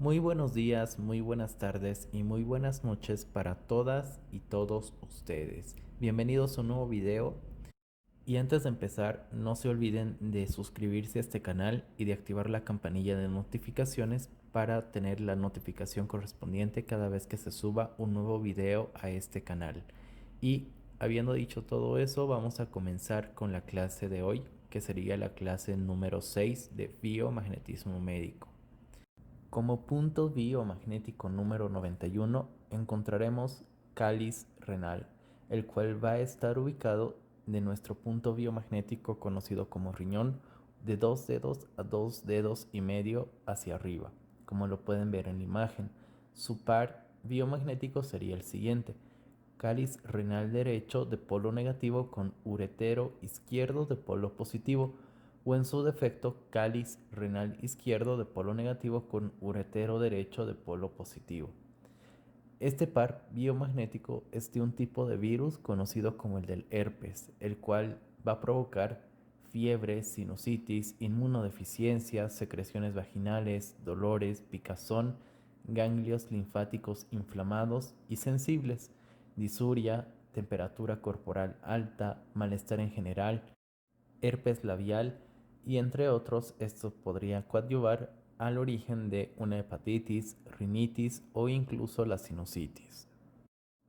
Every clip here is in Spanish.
Muy buenos días, muy buenas tardes y muy buenas noches para todas y todos ustedes. Bienvenidos a un nuevo video y antes de empezar no se olviden de suscribirse a este canal y de activar la campanilla de notificaciones para tener la notificación correspondiente cada vez que se suba un nuevo video a este canal. Y habiendo dicho todo eso, vamos a comenzar con la clase de hoy, que sería la clase número 6 de biomagnetismo médico. Como punto biomagnético número 91 encontraremos cáliz renal, el cual va a estar ubicado de nuestro punto biomagnético conocido como riñón de 2 dedos a 2 dedos y medio hacia arriba, como lo pueden ver en la imagen. Su par biomagnético sería el siguiente: cáliz renal derecho de polo negativo con uretero izquierdo de polo positivo, o en su defecto cáliz renal izquierdo de polo negativo con uretero derecho de polo positivo. Este par biomagnético es de un tipo de virus conocido como el del herpes, el cual va a provocar fiebre, sinusitis, inmunodeficiencia, secreciones vaginales, dolores, picazón, ganglios linfáticos inflamados y sensibles, disuria, temperatura corporal alta, malestar en general, herpes labial y entre otros. Esto podría coadyuvar al origen de una hepatitis, rinitis o incluso la sinusitis.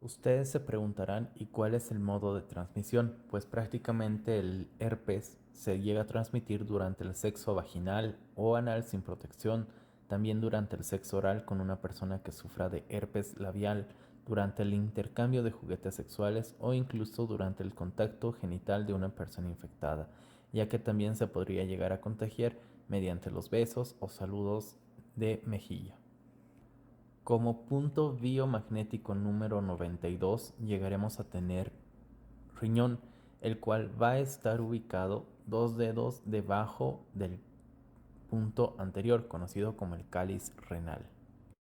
Ustedes se preguntarán, ¿y cuál es el modo de transmisión? Pues prácticamente el herpes se llega a transmitir durante el sexo vaginal o anal sin protección, también durante el sexo oral con una persona que sufra de herpes labial, durante el intercambio de juguetes sexuales o incluso durante el contacto genital de una persona infectada, ya que también se podría llegar a contagiar mediante los besos o saludos de mejilla. Como punto biomagnético número 92 llegaremos a tener riñón, el cual va a estar ubicado 2 dedos debajo del punto anterior, conocido como el cáliz renal.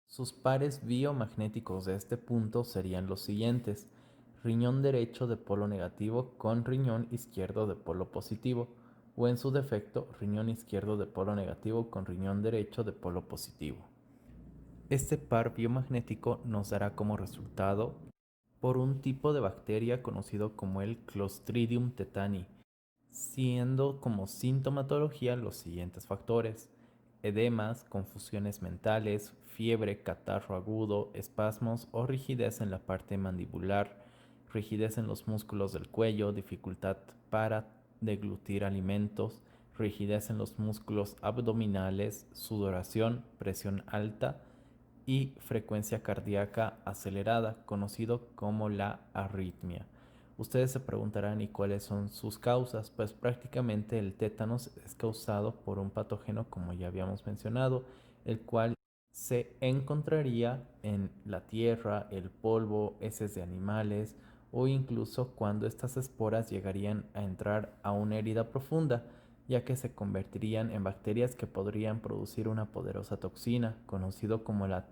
Sus pares biomagnéticos de este punto serían los siguientes: riñón derecho de polo negativo con riñón izquierdo de polo positivo, o en su defecto riñón izquierdo de polo negativo con riñón derecho de polo positivo. Este par biomagnético nos dará como resultado por un tipo de bacteria conocido como el Clostridium tetani, siendo como sintomatología los siguientes factores: edemas, confusiones mentales, fiebre, catarro agudo, espasmos o rigidez en la parte mandibular, rigidez en los músculos del cuello, dificultad para deglutir alimentos, rigidez en los músculos abdominales, sudoración, presión alta y frecuencia cardíaca acelerada, conocido como la arritmia. Ustedes se preguntarán, ¿y cuáles son sus causas? Pues prácticamente el tétanos es causado por un patógeno, como ya habíamos mencionado, el cual se encontraría en la tierra, el polvo, heces de animales o incluso cuando estas esporas llegarían a entrar a una herida profunda, ya que se convertirían en bacterias que podrían producir una poderosa toxina, conocido como la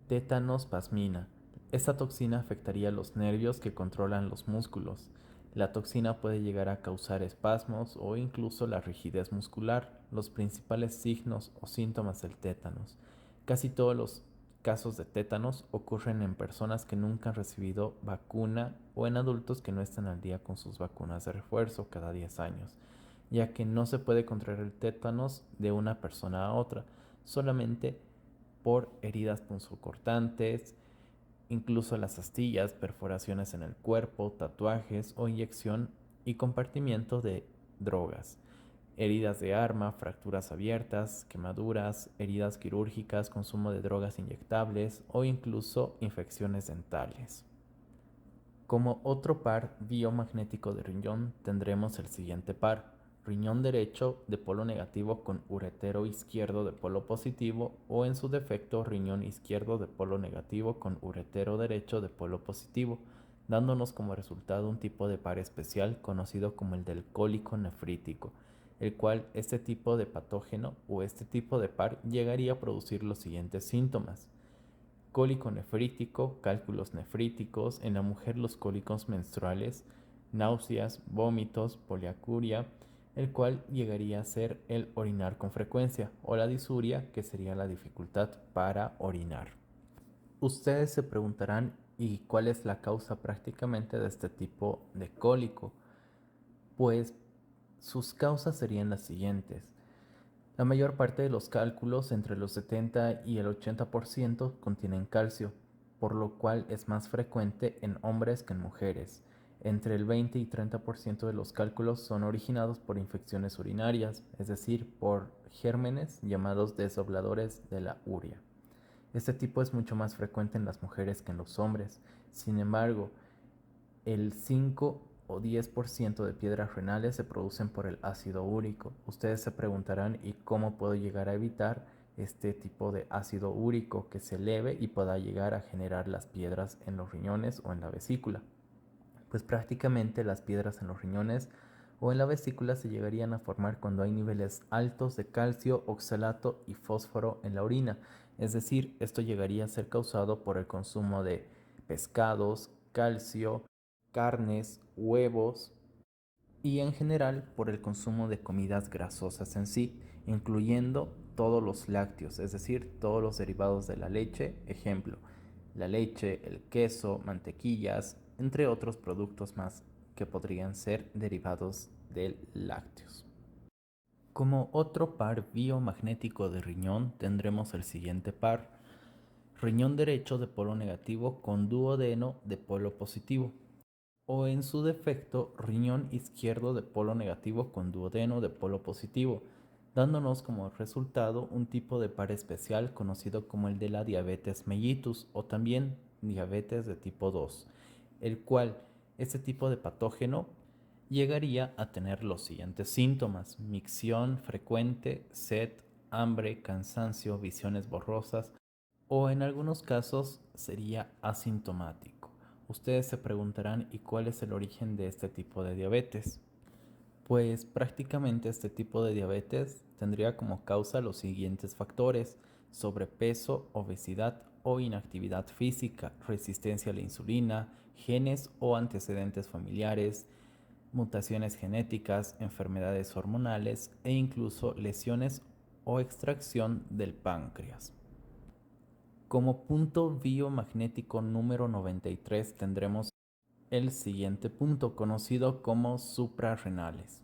tétanos-pasmina. Esta toxina afectaría los nervios que controlan los músculos. La toxina puede llegar a causar espasmos o incluso la rigidez muscular, los principales signos o síntomas del tétanos. Casi todos los casos de tétanos ocurren en personas que nunca han recibido vacuna o en adultos que no están al día con sus vacunas de refuerzo cada 10 años, ya que no se puede contraer el tétanos de una persona a otra, solamente por heridas punzocortantes, incluso las astillas, perforaciones en el cuerpo, tatuajes o inyección y compartimiento de drogas, heridas de arma, fracturas abiertas, quemaduras, heridas quirúrgicas, consumo de drogas inyectables o incluso infecciones dentales. Como otro par biomagnético de riñón tendremos el siguiente par: riñón derecho de polo negativo con uretero izquierdo de polo positivo, o en su defecto riñón izquierdo de polo negativo con uretero derecho de polo positivo, dándonos como resultado un tipo de par especial conocido como el del cólico nefrítico, el cual este tipo de patógeno o este tipo de par llegaría a producir los siguientes síntomas: cólico nefrítico, cálculos nefríticos, en la mujer los cólicos menstruales, náuseas, vómitos, poliacuria, el cual llegaría a ser el orinar con frecuencia, o la disuria, que sería la dificultad para orinar. Ustedes se preguntarán, ¿y cuál es la causa prácticamente de este tipo de cólico? Pues sus causas serían las siguientes. La mayor parte de los cálculos, entre los 70 y el 80%, contienen calcio, por lo cual es más frecuente en hombres que en mujeres. Entre el 20 y 30% de los cálculos son originados por infecciones urinarias, es decir, por gérmenes llamados desdobladores de la urea. Este tipo es mucho más frecuente en las mujeres que en los hombres. Sin embargo, el 5 o 10% de piedras renales se producen por el ácido úrico. Ustedes se preguntarán, ¿y cómo puedo llegar a evitar este tipo de ácido úrico que se eleve y pueda llegar a generar las piedras en los riñones o en la vesícula? Pues prácticamente las piedras en los riñones o en la vesícula se llegarían a formar cuando hay niveles altos de calcio, oxalato y fósforo en la orina. Es decir, esto llegaría a ser causado por el consumo de pescados, calcio, carnes, huevos y en general por el consumo de comidas grasosas en sí, incluyendo todos los lácteos, es decir, todos los derivados de la leche, ejemplo, la leche, el queso, mantequillas, entre otros productos más que podrían ser derivados del lácteos. Como otro par biomagnético de riñón tendremos el siguiente par: riñón derecho de polo negativo con duodeno de polo positivo, o en su defecto riñón izquierdo de polo negativo con duodeno de polo positivo, dándonos como resultado un tipo de par especial conocido como el de la diabetes mellitus o también diabetes de tipo 2, el cual este tipo de patógeno llegaría a tener los siguientes síntomas: micción frecuente, sed, hambre, cansancio, visiones borrosas, o en algunos casos sería asintomático. Ustedes se preguntarán, ¿y cuál es el origen de este tipo de diabetes? Pues prácticamente este tipo de diabetes tendría como causa los siguientes factores: sobrepeso, obesidad o inactividad física, resistencia a la insulina, genes o antecedentes familiares, mutaciones genéticas, enfermedades hormonales e incluso lesiones o extracción del páncreas. Como punto biomagnético número 93 tendremos el siguiente punto, conocido como suprarrenales,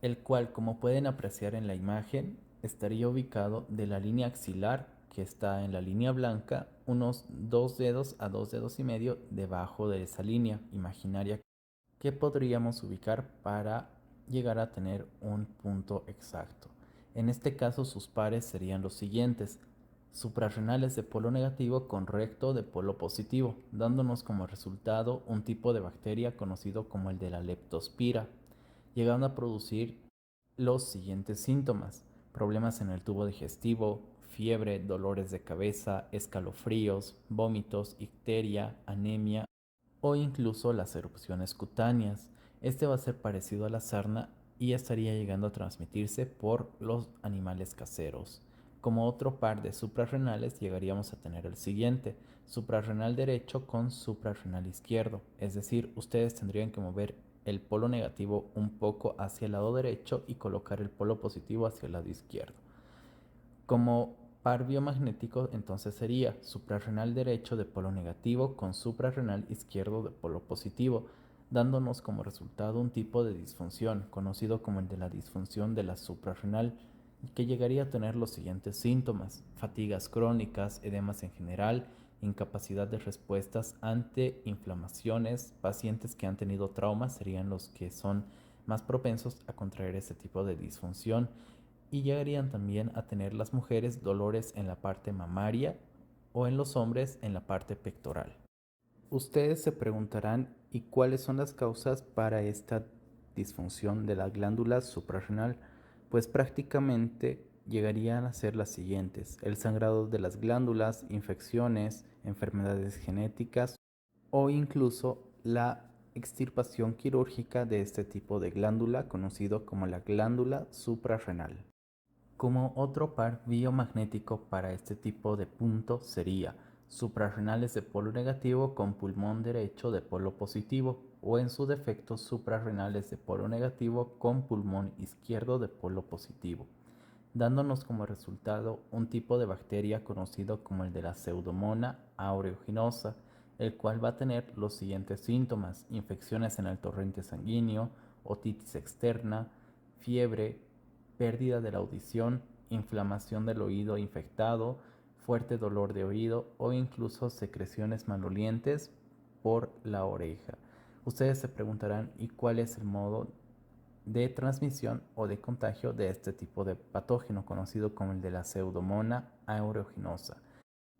el cual, como pueden apreciar en la imagen, estaría ubicado de la línea axilar, que está en la línea blanca, unos 2 dedos a 2 dedos y medio debajo de esa línea imaginaria que podríamos ubicar para llegar a tener un punto exacto. En este caso sus pares serían los siguientes: suprarrenales de polo negativo con recto de polo positivo, dándonos como resultado un tipo de bacteria conocido como el de la leptospira, llegando a producir los siguientes síntomas: problemas en el tubo digestivo, fiebre, dolores de cabeza, escalofríos, vómitos, icteria, anemia o incluso las erupciones cutáneas. Este va a ser parecido a la sarna y estaría llegando a transmitirse por los animales caseros. Como otro par de suprarrenales llegaríamos a tener el siguiente: suprarrenal derecho con suprarrenal izquierdo, es decir, ustedes tendrían que mover el polo negativo un poco hacia el lado derecho y colocar el polo positivo hacia el lado izquierdo. Como par biomagnético entonces sería suprarrenal derecho de polo negativo con suprarrenal izquierdo de polo positivo, dándonos como resultado un tipo de disfunción conocido como el de la disfunción de la suprarrenal, que llegaría a tener los siguientes síntomas: fatigas crónicas, edemas en general, incapacidad de respuestas ante inflamaciones. Pacientes que han tenido traumas serían los que son más propensos a contraer este tipo de disfunción, y llegarían también a tener las mujeres dolores en la parte mamaria o en los hombres en la parte pectoral. Ustedes se preguntarán, ¿y cuáles son las causas para esta disfunción de la glándula suprarrenal? Pues prácticamente llegarían a ser las siguientes: el sangrado de las glándulas, infecciones, enfermedades genéticas o incluso la extirpación quirúrgica de este tipo de glándula, conocido como la glándula suprarrenal. Como otro par biomagnético para este tipo de punto sería suprarrenales de polo negativo con pulmón derecho de polo positivo, o en su defecto suprarrenales de polo negativo con pulmón izquierdo de polo positivo, dándonos como resultado un tipo de bacteria conocido como el de la Pseudomonas aeruginosa, el cual va a tener los siguientes síntomas: infecciones en el torrente sanguíneo, otitis externa, fiebre, pérdida de la audición, inflamación del oído infectado, fuerte dolor de oído o incluso secreciones malolientes por la oreja. Ustedes se preguntarán, ¿y cuál es el modo de transmisión o de contagio de este tipo de patógeno conocido como el de la Pseudomonas aeruginosa?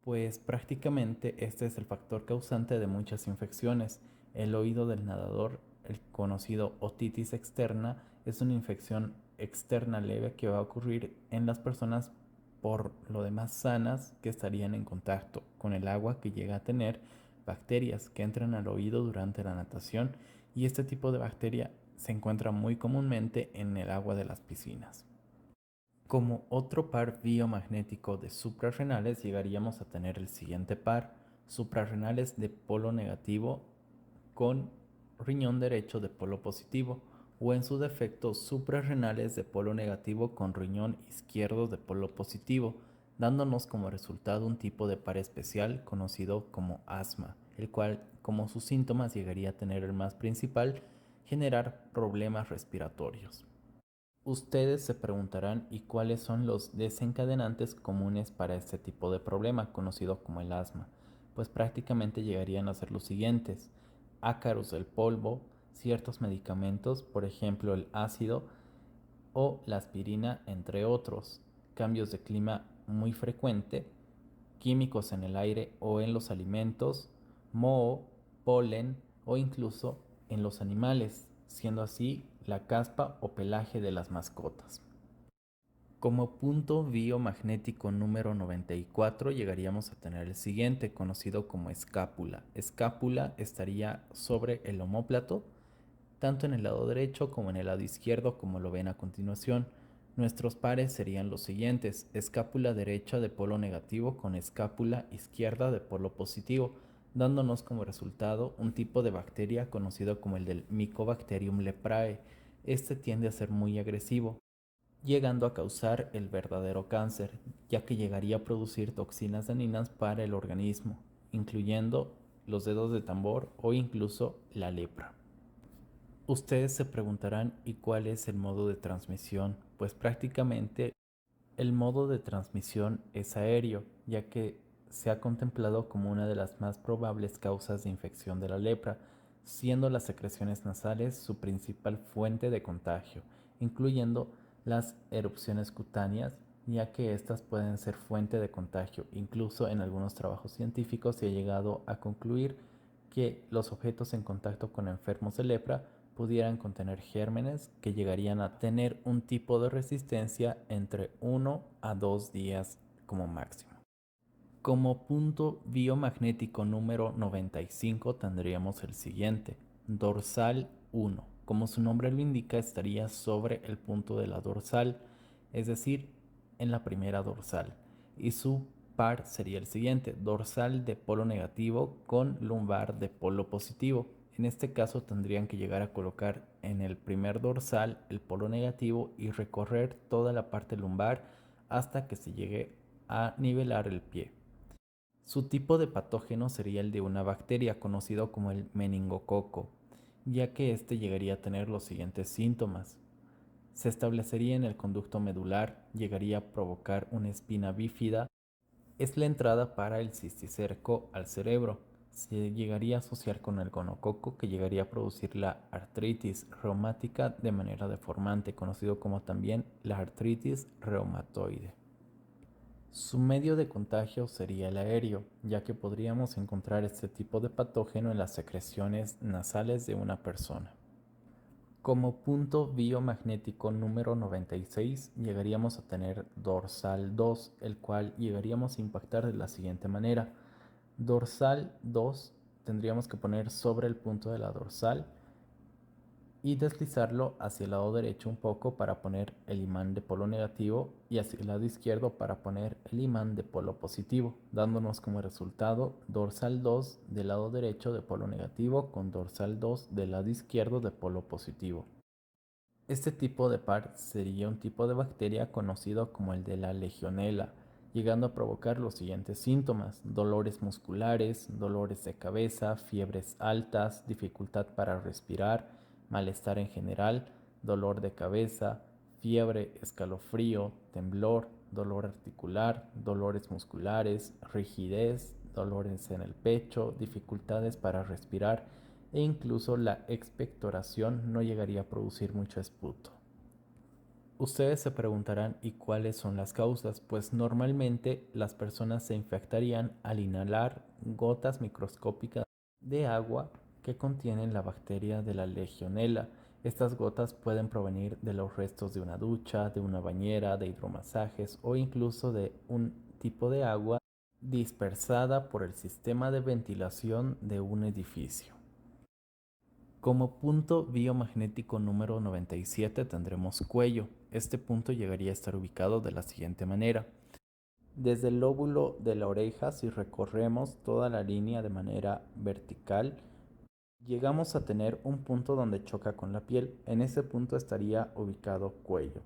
Pues prácticamente este es el factor causante de muchas infecciones. El oído del nadador, el conocido otitis externa, es una infección externa leve que va a ocurrir en las personas por lo demás sanas que estarían en contacto con el agua que llega a tener bacterias que entran al oído durante la natación, y este tipo de bacteria se encuentra muy comúnmente en el agua de las piscinas. Como otro par biomagnético de suprarrenales llegaríamos a tener el siguiente par: suprarrenales de polo negativo con riñón derecho de polo positivo, o en su defecto suprarrenales de polo negativo con riñón izquierdo de polo positivo, dándonos como resultado un tipo de par especial conocido como asma, el cual, como sus síntomas, llegaría a tener el más principal: generar problemas respiratorios. Ustedes se preguntarán, ¿y cuáles son los desencadenantes comunes para este tipo de problema conocido como el asma? Pues prácticamente llegarían a ser los siguientes: ácaros del polvo, ciertos medicamentos, por ejemplo el ácido o la aspirina, entre otros; cambios de clima muy frecuente, químicos en el aire o en los alimentos, moho, polen o incluso en los animales, siendo así la caspa o pelaje de las mascotas. Como punto biomagnético número 94 llegaríamos a tener el siguiente, conocido como escápula. Escápula estaría sobre el omóplato, tanto en el lado derecho como en el lado izquierdo, como lo ven a continuación. Nuestros pares serían los siguientes: escápula derecha de polo negativo con escápula izquierda de polo positivo, dándonos como resultado un tipo de bacteria conocido como el del Mycobacterium leprae. Este tiende a ser muy agresivo, llegando a causar el verdadero cáncer, ya que llegaría a producir toxinas dañinas para el organismo, incluyendo los dedos de tambor o incluso la lepra. Ustedes se preguntarán, ¿y cuál es el modo de transmisión? Pues prácticamente el modo de transmisión es aéreo, ya que se ha contemplado como una de las más probables causas de infección de la lepra, siendo las secreciones nasales su principal fuente de contagio, incluyendo las erupciones cutáneas, ya que estas pueden ser fuente de contagio. Incluso en algunos trabajos científicos se ha llegado a concluir que los objetos en contacto con enfermos de lepra pudieran contener gérmenes que llegarían a tener un tipo de resistencia entre 1 a 2 días como máximo. Como punto biomagnético número 95 tendríamos el siguiente: dorsal 1. Como su nombre lo indica, estaría sobre el punto de la dorsal, es decir, en la primera dorsal, y su par sería el siguiente: dorsal de polo negativo con lumbar de polo positivo. En este caso tendrían que llegar a colocar en el primer dorsal el polo negativo y recorrer toda la parte lumbar hasta que se llegue a nivelar el pie. Su tipo de patógeno sería el de una bacteria conocido como el meningococo, ya que éste llegaría a tener los siguientes síntomas: se establecería en el conducto medular, llegaría a provocar una espina bífida, es la entrada para el cisticerco al cerebro. Se llegaría a asociar con el gonococo, que llegaría a producir la artritis reumática de manera deformante, conocido como también la artritis reumatoide. Su medio de contagio sería el aéreo, ya que podríamos encontrar este tipo de patógeno en las secreciones nasales de una persona. Como punto biomagnético número 96 llegaríamos a tener dorsal 2, el cual llegaríamos a impactar de la siguiente manera. Dorsal 2 tendríamos que poner sobre el punto de la dorsal y deslizarlo hacia el lado derecho un poco para poner el imán de polo negativo y hacia el lado izquierdo para poner el imán de polo positivo, dándonos como resultado dorsal 2 del lado derecho de polo negativo con dorsal 2 del lado izquierdo de polo positivo. Este tipo de par sería un tipo de bacteria conocido como el de la legionela, llegando a provocar los siguientes síntomas: dolores musculares, dolores de cabeza, fiebres altas, dificultad para respirar, malestar en general, dolor de cabeza, fiebre, escalofrío, temblor, dolor articular, dolores musculares, rigidez, dolores en el pecho, dificultades para respirar, e incluso la expectoración no llegaría a producir mucho esputo. Ustedes se preguntarán, ¿y cuáles son las causas? Pues normalmente las personas se infectarían al inhalar gotas microscópicas de agua que contienen la bacteria de la legionela. Estas gotas pueden provenir de los restos de una ducha, de una bañera, de hidromasajes o incluso de un tipo de agua dispersada por el sistema de ventilación de un edificio. Como punto biomagnético número 97 tendremos cuello. Este punto llegaría a estar ubicado de la siguiente manera. Desde el lóbulo de la oreja, si recorremos toda la línea de manera vertical, llegamos a tener un punto donde choca con la piel. En ese punto estaría ubicado cuello.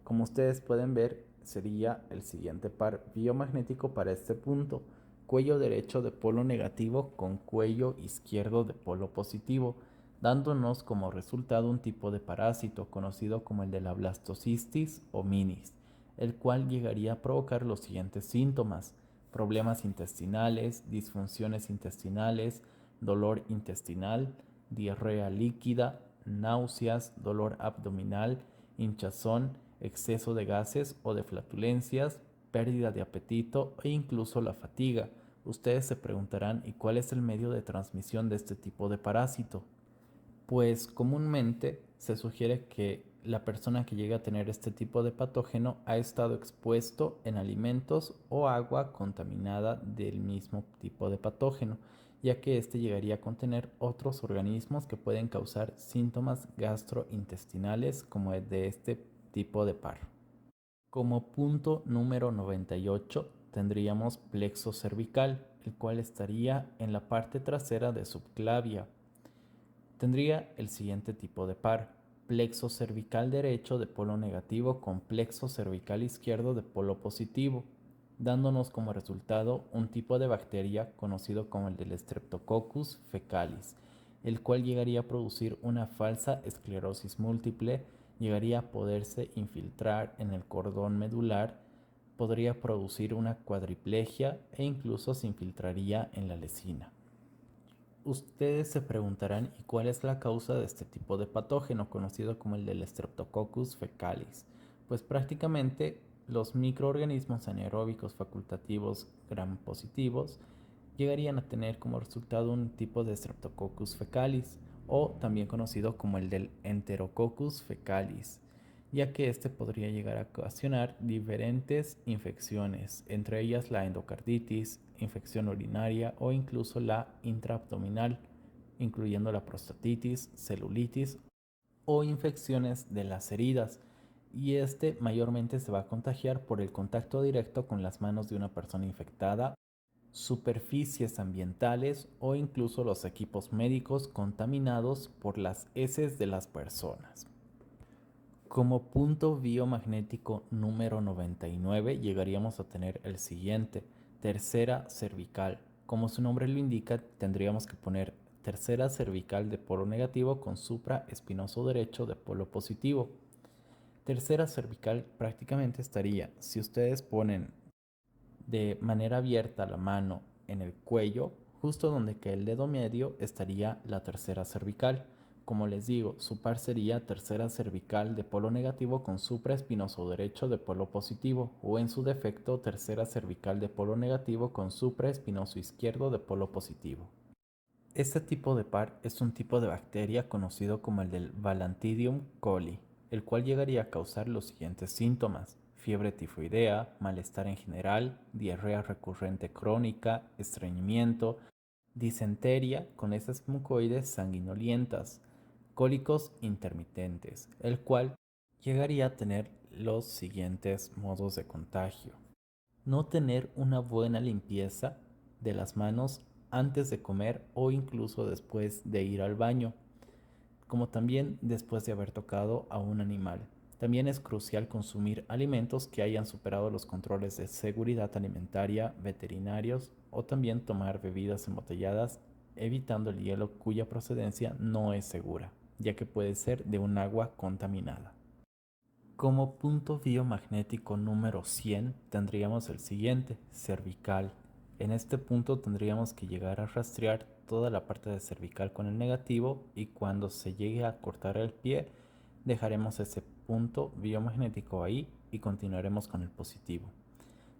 Como ustedes pueden ver, sería el siguiente par biomagnético para este punto: cuello derecho de polo negativo con cuello izquierdo de polo positivo, dándonos como resultado un tipo de parásito conocido como el de la blastocystis o minis, el cual llegaría a provocar los siguientes síntomas: problemas intestinales, disfunciones intestinales, dolor intestinal, diarrea líquida, náuseas, dolor abdominal, hinchazón, exceso de gases o de flatulencias, pérdida de apetito e incluso la fatiga. Ustedes se preguntarán, ¿y cuál es el medio de transmisión de este tipo de parásito? Pues comúnmente se sugiere que la persona que llegue a tener este tipo de patógeno ha estado expuesto en alimentos o agua contaminada del mismo tipo de patógeno, ya que este llegaría a contener otros organismos que pueden causar síntomas gastrointestinales como el de este tipo de par. Como punto número 98 tendríamos plexo cervical, el cual estaría en la parte trasera de subclavia. Tendría el siguiente tipo de par: plexo cervical derecho de polo negativo con plexo cervical izquierdo de polo positivo, dándonos como resultado un tipo de bacteria conocido como el del Streptococcus fecalis, el cual llegaría a producir una falsa esclerosis múltiple, llegaría a poderse infiltrar en el cordón medular, podría producir una cuadriplegia e incluso se infiltraría en la lesina. Ustedes se preguntarán, ¿y cuál es la causa de este tipo de patógeno conocido como el del Streptococcus fecalis? Pues prácticamente los microorganismos anaeróbicos facultativos gram positivos llegarían a tener como resultado un tipo de Streptococcus fecalis, o también conocido como el del Enterococcus fecalis, ya que este podría llegar a ocasionar diferentes infecciones, entre ellas la endocarditis, infección urinaria o incluso la intraabdominal, incluyendo la prostatitis, celulitis o infecciones de las heridas. Y este mayormente se va a contagiar por el contacto directo con las manos de una persona infectada, superficies ambientales o incluso los equipos médicos contaminados por las heces de las personas. Como punto biomagnético número 99 llegaríamos a tener el siguiente: tercera cervical. Como su nombre lo indica, tendríamos que poner tercera cervical de polo negativo con supraespinoso derecho de polo positivo. Tercera cervical prácticamente estaría, si ustedes ponen de manera abierta la mano en el cuello, justo donde queda el dedo medio estaría la tercera cervical. Como les digo, su par sería tercera cervical de polo negativo con supraespinoso derecho de polo positivo, o en su defecto tercera cervical de polo negativo con supraespinoso izquierdo de polo positivo. Este tipo de par es un tipo de bacteria conocido como el del Balantidium coli, el cual llegaría a causar los siguientes síntomas: fiebre tifoidea, malestar en general, diarrea recurrente crónica, estreñimiento, disentería con esas mucoides sanguinolientas, cólicos intermitentes, el cual llegaría a tener los siguientes modos de contagio. No tener una buena limpieza de las manos antes de comer o incluso después de ir al baño, como también después de haber tocado a un animal. También es crucial consumir alimentos que hayan superado los controles de seguridad alimentaria veterinarios o también tomar bebidas embotelladas evitando el hielo cuya procedencia no es segura, ya que puede ser de un agua contaminada. Como punto biomagnético número 100 tendríamos el siguiente, cervical. En este punto tendríamos que llegar a rastrear toda la parte de cervical con el negativo y cuando se llegue a cortar el pie dejaremos ese punto biomagnético ahí y continuaremos con el positivo.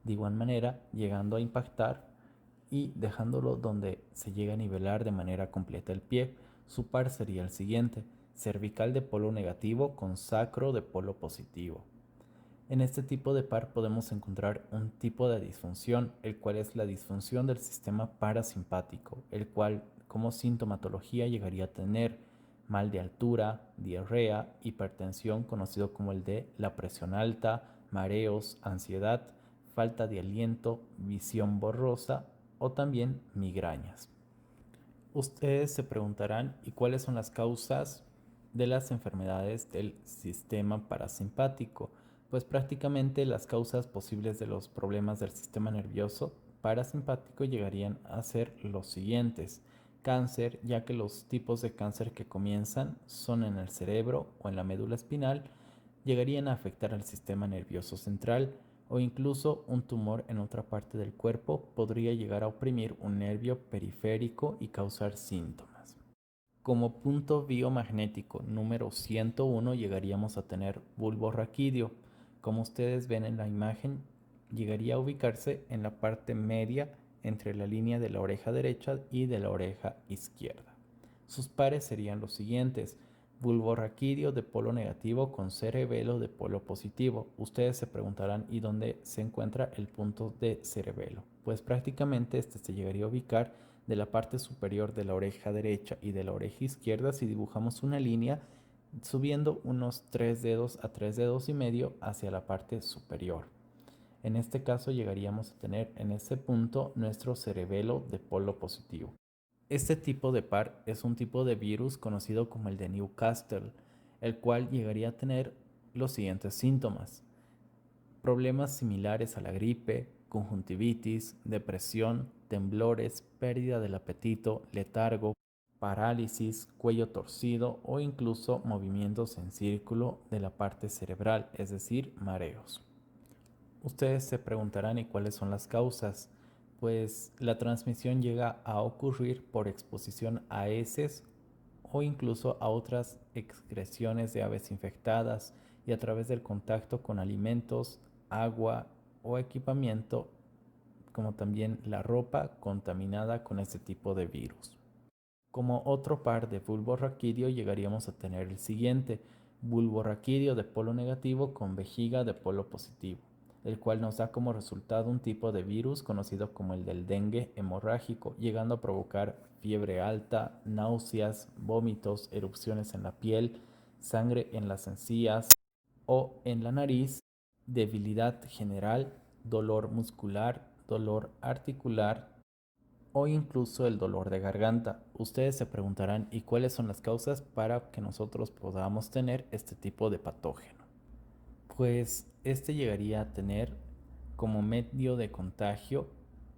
De igual manera, llegando a impactar y dejándolo donde se llega a nivelar de manera completa el pie, su par sería el siguiente, cervical de polo negativo con sacro de polo positivo. En este tipo de par podemos encontrar un tipo de disfunción, el cual es la disfunción del sistema parasimpático, el cual como sintomatología llegaría a tener mal de altura, diarrea, hipertensión conocido como el de la presión alta, mareos, ansiedad, falta de aliento, visión borrosa o también migrañas. Ustedes se preguntarán, ¿y cuáles son las causas de las enfermedades del sistema parasimpático? Pues prácticamente las causas posibles de los problemas del sistema nervioso parasimpático llegarían a ser los siguientes. Cáncer, ya que los tipos de cáncer que comienzan son en el cerebro o en la médula espinal, llegarían a afectar al sistema nervioso central, o incluso un tumor en otra parte del cuerpo podría llegar a oprimir un nervio periférico y causar síntomas. Como punto biomagnético número 101 llegaríamos a tener bulbo raquídeo. Como ustedes ven en la imagen, llegaría a ubicarse en la parte media entre la línea de la oreja derecha y de la oreja izquierda. Sus pares serían los siguientes: bulbo raquídeo de polo negativo con cerebelo de polo positivo. Ustedes se preguntarán, ¿y dónde se encuentra el punto de cerebelo? Pues prácticamente este se llegaría a ubicar de la parte superior de la oreja derecha y de la oreja izquierda si dibujamos una línea subiendo unos 3 dedos a 3 dedos y medio hacia la parte superior. En este caso llegaríamos a tener en ese punto nuestro cerebelo de polo positivo. Este tipo de par es un tipo de virus conocido como el de Newcastle, el cual llegaría a tener los siguientes síntomas: problemas similares a la gripe, conjuntivitis, depresión, temblores, pérdida del apetito, letargo, parálisis, cuello torcido o incluso movimientos en círculo de la parte cerebral, es decir, mareos. Ustedes se preguntarán, ¿y cuáles son las causas? Pues la transmisión llega a ocurrir por exposición a heces o incluso a otras excreciones de aves infectadas y a través del contacto con alimentos, agua o equipamiento, como también la ropa contaminada con este tipo de virus. Como otro par de bulbo raquídeo llegaríamos a tener el siguiente, bulbo raquídeo de polo negativo con vejiga de polo positivo, el cual nos da como resultado un tipo de virus conocido como el del dengue hemorrágico, llegando a provocar fiebre alta, náuseas, vómitos, erupciones en la piel, sangre en las encías o en la nariz, debilidad general, dolor muscular, dolor articular o incluso el dolor de garganta. Ustedes se preguntarán, ¿y cuáles son las causas para que nosotros podamos tener este tipo de patógeno? Pues este llegaría a tener como medio de contagio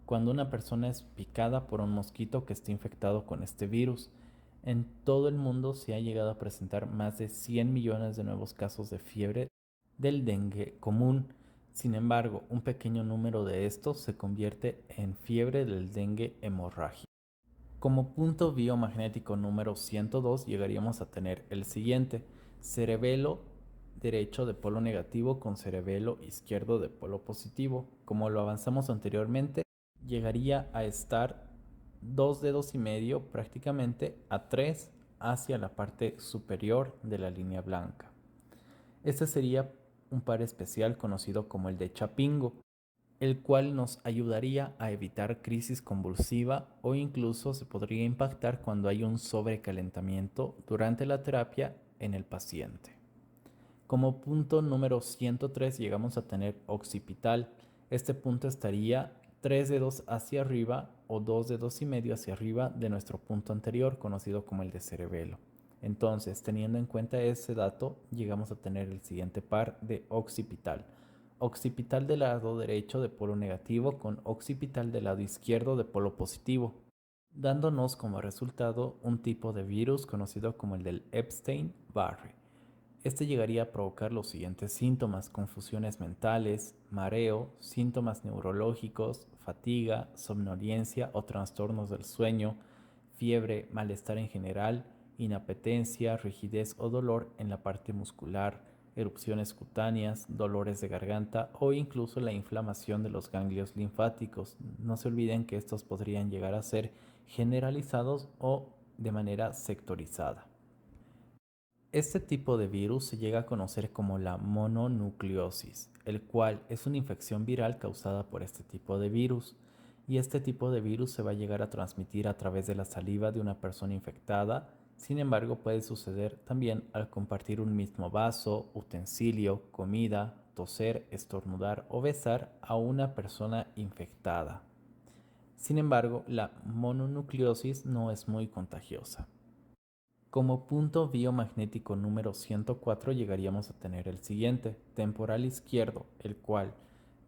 cuando una persona es picada por un mosquito que esté infectado con este virus. En todo el mundo se ha llegado a presentar más de 100 millones de nuevos casos de fiebre del dengue común. Sin embargo, un pequeño número de estos se convierte en fiebre del dengue hemorrágico. Como punto biomagnético número 102 llegaríamos a tener el siguiente: cerebelo derecho de polo negativo con cerebelo izquierdo de polo positivo. Como lo avanzamos anteriormente, llegaría a estar 2 dedos y medio prácticamente a 3 hacia la parte superior de la línea blanca. Este sería un par especial conocido como el de Chapingo. el cual nos ayudaría a evitar crisis convulsiva o incluso se podría impactar cuando hay un sobrecalentamiento durante la terapia en el paciente. Como punto número 103 llegamos a tener occipital. Este punto estaría 3 dedos hacia arriba o 2 dedos y medio hacia arriba de nuestro punto anterior, conocido como el de cerebelo. Entonces, teniendo en cuenta ese dato, llegamos a tener el siguiente par de occipital. Occipital del lado derecho de polo negativo con occipital del lado izquierdo de polo positivo, dándonos como resultado un tipo de virus conocido como el del Epstein-Barr. Este llegaría a provocar los siguientes síntomas: confusiones mentales, mareo, síntomas neurológicos, fatiga, somnolencia o trastornos del sueño, fiebre, malestar en general, inapetencia, rigidez o dolor en la parte muscular, erupciones cutáneas, dolores de garganta o incluso la inflamación de los ganglios linfáticos. No se olviden que estos podrían llegar a ser generalizados o de manera sectorizada. Este tipo de virus se llega a conocer como la mononucleosis, el cual es una infección viral causada por este tipo de virus, y este tipo de virus se va a llegar a transmitir a través de la saliva de una persona infectada. Sin embargo, puede suceder también al compartir un mismo vaso, utensilio, comida, toser, estornudar o besar a una persona infectada. Sin embargo, la mononucleosis no es muy contagiosa. Como punto biomagnético número 104 llegaríamos a tener el siguiente: temporal izquierdo, el cual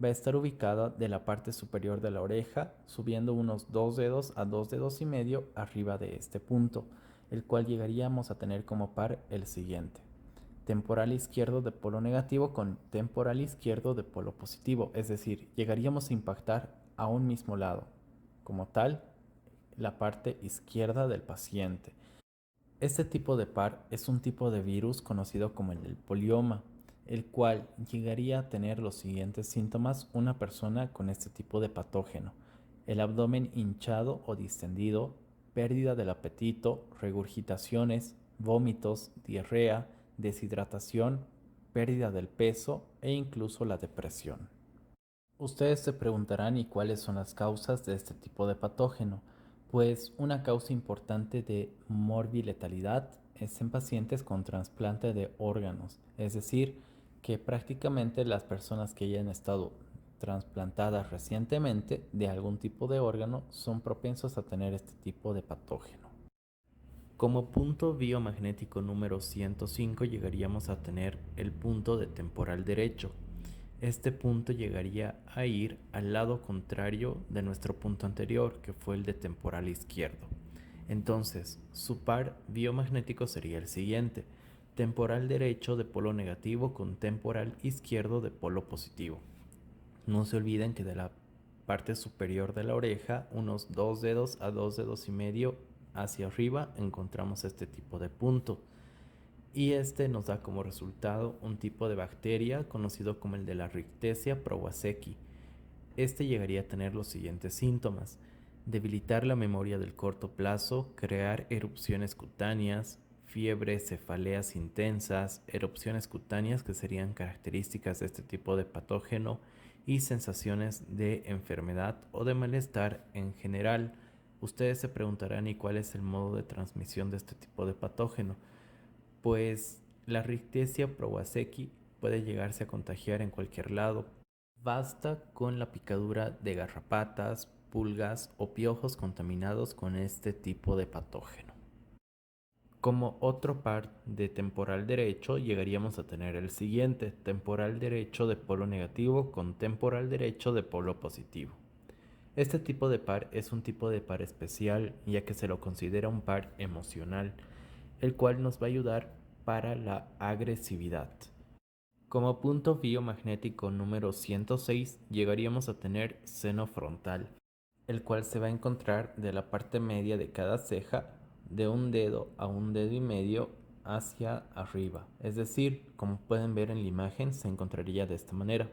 va a estar ubicado de la parte superior de la oreja, subiendo unos 2 dedos a 2 dedos y medio arriba de este punto, el cual llegaríamos a tener como par el siguiente: temporal izquierdo de polo negativo con temporal izquierdo de polo positivo, es decir, llegaríamos a impactar a un mismo lado, como tal, la parte izquierda del paciente. Este tipo de par es un tipo de virus conocido como el del polioma, el cual llegaría a tener los siguientes síntomas una persona con este tipo de patógeno: el abdomen hinchado o distendido, pérdida del apetito, regurgitaciones, vómitos, diarrea, deshidratación, pérdida del peso e incluso la depresión. Ustedes se preguntarán, ¿y cuáles son las causas de este tipo de patógeno? Pues una causa importante de morbiletalidad es en pacientes con trasplante de órganos, es decir, que prácticamente las personas que hayan estado trasplantadas recientemente de algún tipo de órgano son propensos a tener este tipo de patógeno. Como punto biomagnético número 105 llegaríamos a tener el punto de temporal derecho. Este punto llegaría a ir al lado contrario de nuestro punto anterior, que fue el de temporal izquierdo. Entonces, su par biomagnético sería el siguiente: temporal derecho de polo negativo con temporal izquierdo de polo positivo. No se olviden que de la parte superior de la oreja, unos 2 dedos a 2 dedos y medio hacia arriba, encontramos este tipo de punto. Y este nos da como resultado un tipo de bacteria conocido como el de la Rickettsia prowazekii. Este llegaría a tener los siguientes síntomas: debilitar la memoria del corto plazo, crear erupciones cutáneas, fiebre, cefaleas intensas, erupciones cutáneas que serían características de este tipo de patógeno, y sensaciones de enfermedad o de malestar en general. Ustedes se preguntarán, ¿y cuál es el modo de transmisión de este tipo de patógeno? Pues la Rickettsia prowazekii puede llegarse a contagiar en cualquier lado. Basta con la picadura de garrapatas, pulgas o piojos contaminados con este tipo de patógeno. Como otro par de temporal derecho llegaríamos a tener el siguiente: temporal derecho de polo negativo con temporal derecho de polo positivo. Este tipo de par es un tipo de par especial, ya que se lo considera un par emocional, el cual nos va a ayudar para la agresividad. Como punto biomagnético número 106 llegaríamos a tener seno frontal, el cual se va a encontrar de la parte media de cada ceja, de un dedo a un dedo y medio hacia arriba. Es decir, como pueden ver en la imagen, se encontraría de esta manera: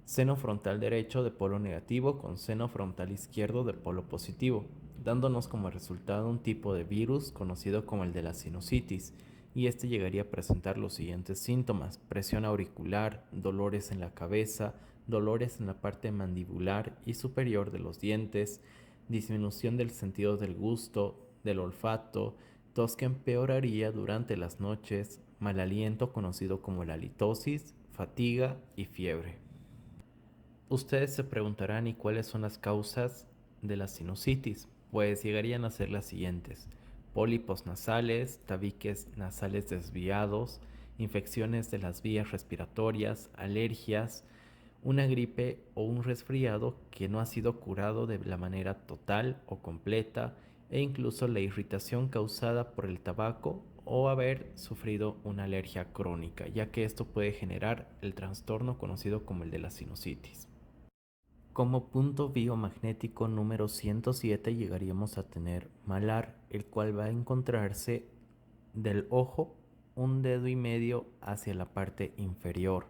seno frontal derecho de polo negativo con seno frontal izquierdo de polo positivo, dándonos como resultado un tipo de virus conocido como el de la sinusitis, y este llegaría a presentar los siguientes síntomas: presión auricular, dolores en la cabeza, dolores en la parte mandibular y superior de los dientes, disminución del sentido del gusto, del olfato, tos que empeoraría durante las noches, mal aliento conocido como la halitosis, fatiga y fiebre. Ustedes se preguntarán, ¿y cuáles son las causas de la sinusitis? Pues llegarían a ser las siguientes: pólipos nasales, tabiques nasales desviados, infecciones de las vías respiratorias, alergias, una gripe o un resfriado que no ha sido curado de la manera total o completa, e incluso la irritación causada por el tabaco o haber sufrido una alergia crónica, ya que esto puede generar el trastorno conocido como el de la sinusitis. Como punto biomagnético número 107 llegaríamos a tener malar, el cual va a encontrarse del ojo un dedo y medio hacia la parte inferior.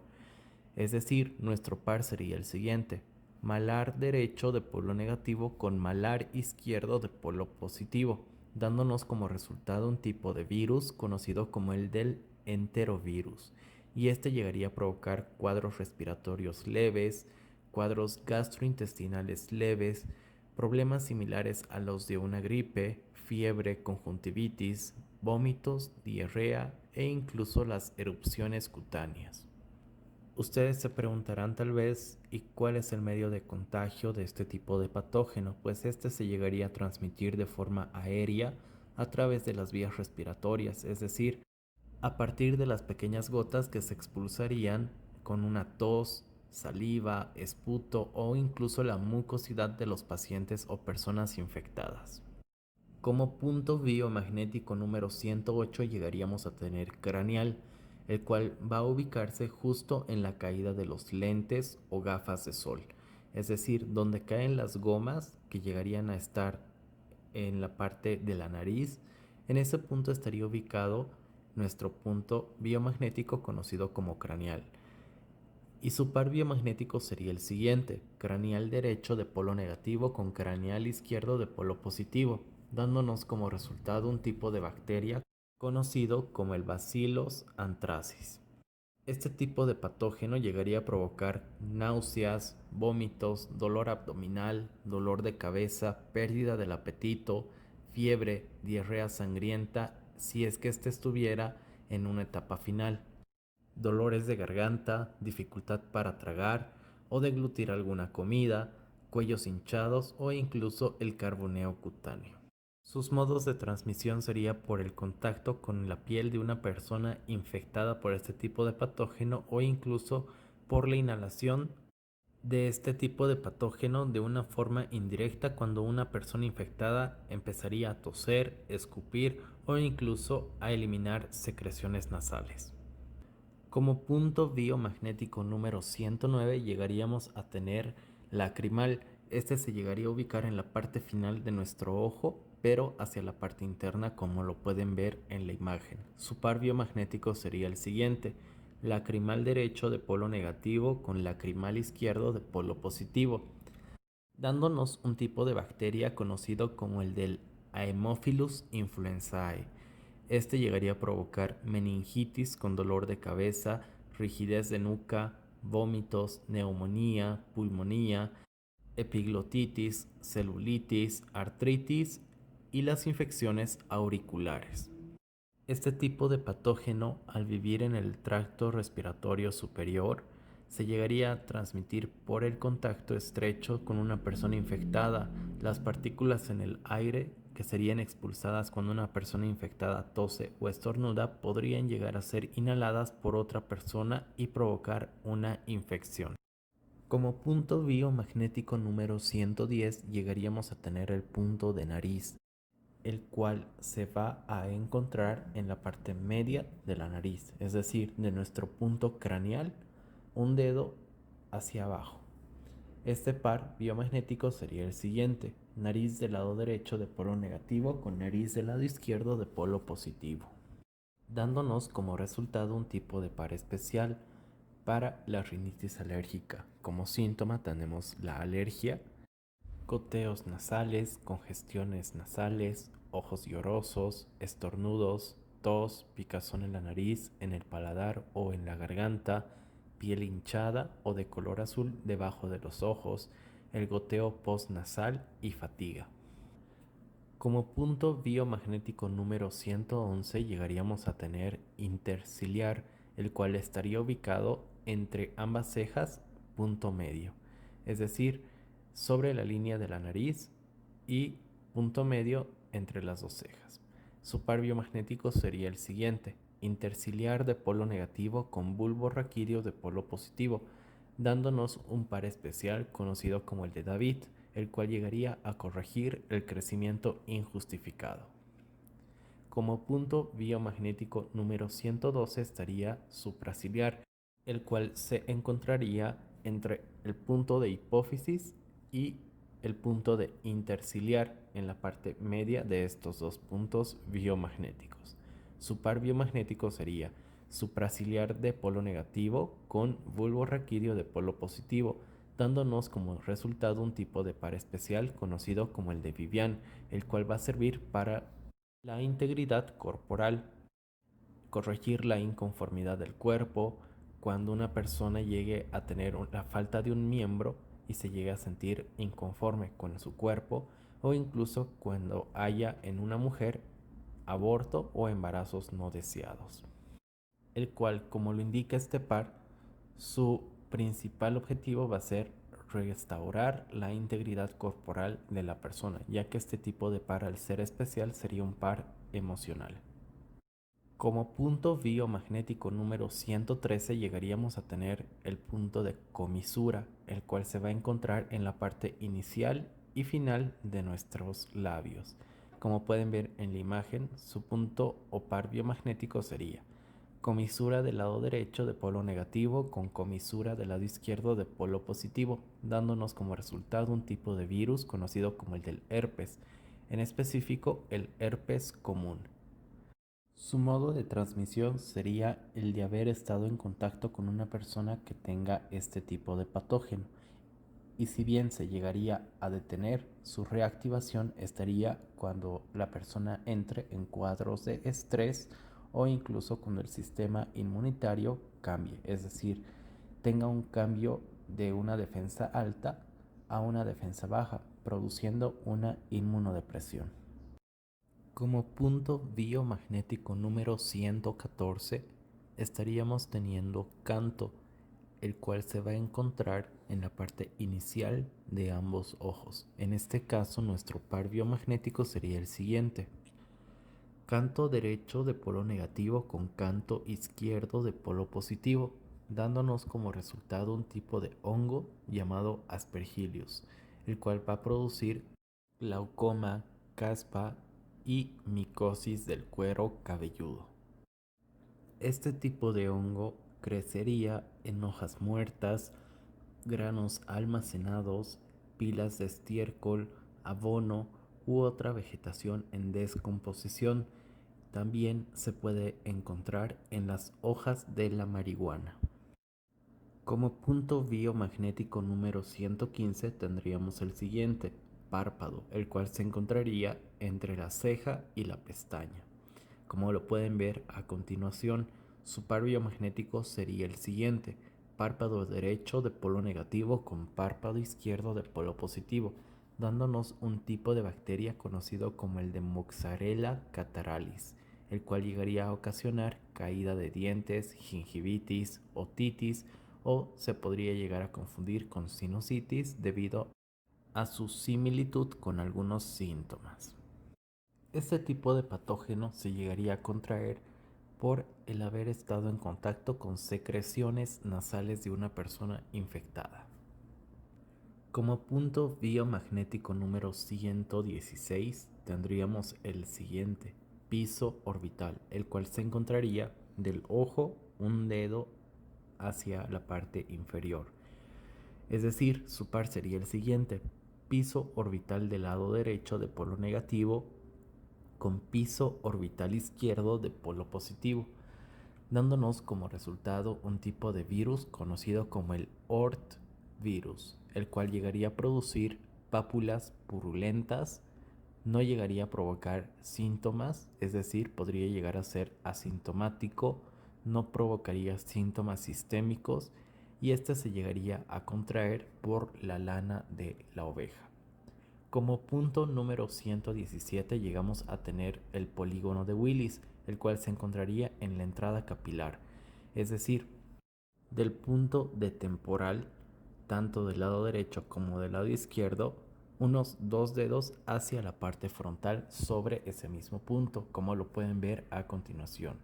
Es decir, nuestro par sería el siguiente: malar derecho de polo negativo con malar izquierdo de polo positivo, dándonos como resultado un tipo de virus conocido como el del enterovirus, y este llegaría a provocar cuadros respiratorios leves, cuadros gastrointestinales leves, problemas similares a los de una gripe, fiebre, conjuntivitis, vómitos, diarrea e incluso las erupciones cutáneas. Ustedes se preguntarán tal vez, ¿y cuál es el medio de contagio de este tipo de patógeno? Pues este se llegaría a transmitir de forma aérea a través de las vías respiratorias, es decir, a partir de las pequeñas gotas que se expulsarían con una tos, saliva, esputo o incluso la mucosidad de los pacientes o personas infectadas. Como punto biomagnético número 108 llegaríamos a tener craneal, el cual va a ubicarse justo en la caída de los lentes o gafas de sol, es decir, donde caen las gomas que llegarían a estar en la parte de la nariz. En ese punto estaría ubicado nuestro punto biomagnético conocido como craneal. Y su par biomagnético sería el siguiente: craneal derecho de polo negativo con craneal izquierdo de polo positivo, dándonos como resultado un tipo de bacteria conocido como el Bacillus anthracis. Este tipo de patógeno llegaría a provocar náuseas, vómitos, dolor abdominal, dolor de cabeza, pérdida del apetito, fiebre, diarrea sangrienta, si es que éste estuviera en una etapa final, dolores de garganta, dificultad para tragar o deglutir alguna comida, cuellos hinchados o incluso el carboneo cutáneo. Sus modos de transmisión sería por el contacto con la piel de una persona infectada por este tipo de patógeno o incluso por la inhalación de este tipo de patógeno de una forma indirecta, cuando una persona infectada empezaría a toser, escupir o incluso a eliminar secreciones nasales. Como punto biomagnético número 109 llegaríamos a tener lacrimal. Este se llegaría a ubicar en la parte final de nuestro ojo, pero hacia la parte interna, como lo pueden ver en la imagen. Su par biomagnético sería el siguiente: lacrimal derecho de polo negativo con lacrimal izquierdo de polo positivo, dándonos un tipo de bacteria conocido como el del Haemophilus influenzae. Este llegaría a provocar meningitis con dolor de cabeza, rigidez de nuca, vómitos, neumonía, pulmonía, epiglotitis, celulitis, artritis y las infecciones auriculares. Este tipo de patógeno, al vivir en el tracto respiratorio superior, se llegaría a transmitir por el contacto estrecho con una persona infectada. Las partículas en el aire que serían expulsadas cuando una persona infectada tose o estornuda podrían llegar a ser inhaladas por otra persona y provocar una infección. Como punto biomagnético número 110 llegaríamos a tener el punto de nariz, el cual se va a encontrar en la parte media de la nariz, es decir, de nuestro punto craneal, un dedo hacia abajo. Este par biomagnético sería el siguiente: nariz del lado derecho de polo negativo con nariz del lado izquierdo de polo positivo, dándonos como resultado un tipo de par especial para la rinitis alérgica. Como síntoma tenemos la alergia, goteos nasales, congestiones nasales, ojos llorosos, estornudos, tos, picazón en la nariz, en el paladar o en la garganta, piel hinchada o de color azul debajo de los ojos, el goteo postnasal y fatiga. Como punto biomagnético número 111 llegaríamos a tener interciliar, el cual estaría ubicado entre ambas cejas, punto medio, es decir, sobre la línea de la nariz y punto medio entre las dos cejas. Su par biomagnético sería el siguiente: interciliar de polo negativo con bulbo raquídeo de polo positivo, dándonos un par especial conocido como el de David, el cual llegaría a corregir el crecimiento injustificado. Como punto biomagnético número 112 estaría supraciliar, el cual se encontraría entre el punto de hipófisis y el punto de interciliar en la parte media de estos dos puntos biomagnéticos. Su par biomagnético sería supraciliar de polo negativo con bulbo raquídeo de polo positivo, dándonos como resultado un tipo de par especial conocido como el de Vivian, el cual va a servir para la integridad corporal, corregir la inconformidad del cuerpo, cuando una persona llegue a tener la falta de un miembro y se llegue a sentir inconforme con su cuerpo, o incluso cuando haya en una mujer aborto o embarazos no deseados, el cual, como lo indica este par, su principal objetivo va a ser restaurar la integridad corporal de la persona, ya que este tipo de par, al ser especial, sería un par emocional. Como punto biomagnético número 113 llegaríamos a tener el punto de comisura, el cual se va a encontrar en la parte inicial y final de nuestros labios. Como pueden ver en la imagen, su punto o par biomagnético sería comisura del lado derecho de polo negativo con comisura del lado izquierdo de polo positivo, dándonos como resultado un tipo de virus conocido como el del herpes, en específico el herpes común. Su modo de transmisión sería el de haber estado en contacto con una persona que tenga este tipo de patógeno, y si bien se llegaría a detener, su reactivación estaría cuando la persona entre en cuadros de estrés o incluso cuando el sistema inmunitario cambie, es decir, tenga un cambio de una defensa alta a una defensa baja, produciendo una inmunodepresión. Como punto biomagnético número 114 estaríamos teniendo canto, el cual se va a encontrar en la parte inicial de ambos ojos. En este caso, nuestro par biomagnético sería el siguiente: canto derecho de polo negativo con canto izquierdo de polo positivo, dándonos como resultado un tipo de hongo llamado Aspergillus, el cual va a producir glaucoma, caspa y micosis del cuero cabelludo. Este tipo de hongo crecería en hojas muertas, granos almacenados, pilas de estiércol, abono u otra vegetación en descomposición. También se puede encontrar en las hojas de la marihuana. Como punto biomagnético número 115 tendríamos el siguiente: párpado, el cual se encontraría entre la ceja y la pestaña. Como lo pueden ver a continuación, su par biomagnético sería el siguiente: párpado derecho de polo negativo con párpado izquierdo de polo positivo, dándonos un tipo de bacteria conocido como el de Moxarella cataralis, el cual llegaría a ocasionar caída de dientes, gingivitis, otitis, o se podría llegar a confundir con sinusitis debido a su similitud con algunos síntomas. Este tipo de patógeno se llegaría a contraer por el haber estado en contacto con secreciones nasales de una persona infectada. Como punto biomagnético número 116 tendríamos el siguiente: piso orbital, el cual se encontraría del ojo un dedo hacia la parte inferior. Es decir, su par sería el siguiente: piso orbital del lado derecho de polo negativo con piso orbital izquierdo de polo positivo, dándonos como resultado un tipo de virus conocido como el ORT virus, el cual llegaría a producir pápulas purulentas, no llegaría a provocar síntomas, es decir, podría llegar a ser asintomático, no provocaría síntomas sistémicos y este se llegaría a contraer por la lana de la oveja. Como punto número 117 llegamos a tener el polígono de Willis, el cual se encontraría en la entrada capilar, es decir, del punto de temporal, tanto del lado derecho como del lado izquierdo, unos 2 dedos hacia la parte frontal sobre ese mismo punto, como lo pueden ver a continuación.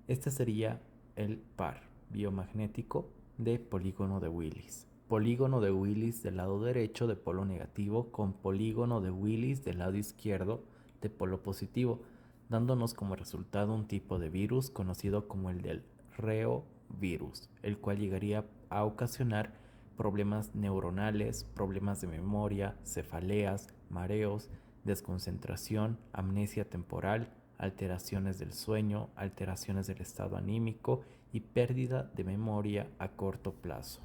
Este sería el par biomagnético de polígono de Willis. Polígono de Willis del lado derecho de polo negativo con polígono de Willis del lado izquierdo de polo positivo, dándonos como resultado un tipo de virus conocido como el del reovirus, el cual llegaría a ocasionar problemas neuronales, problemas de memoria, cefaleas, mareos, desconcentración, amnesia temporal, alteraciones del sueño, alteraciones del estado anímico y pérdida de memoria a corto plazo.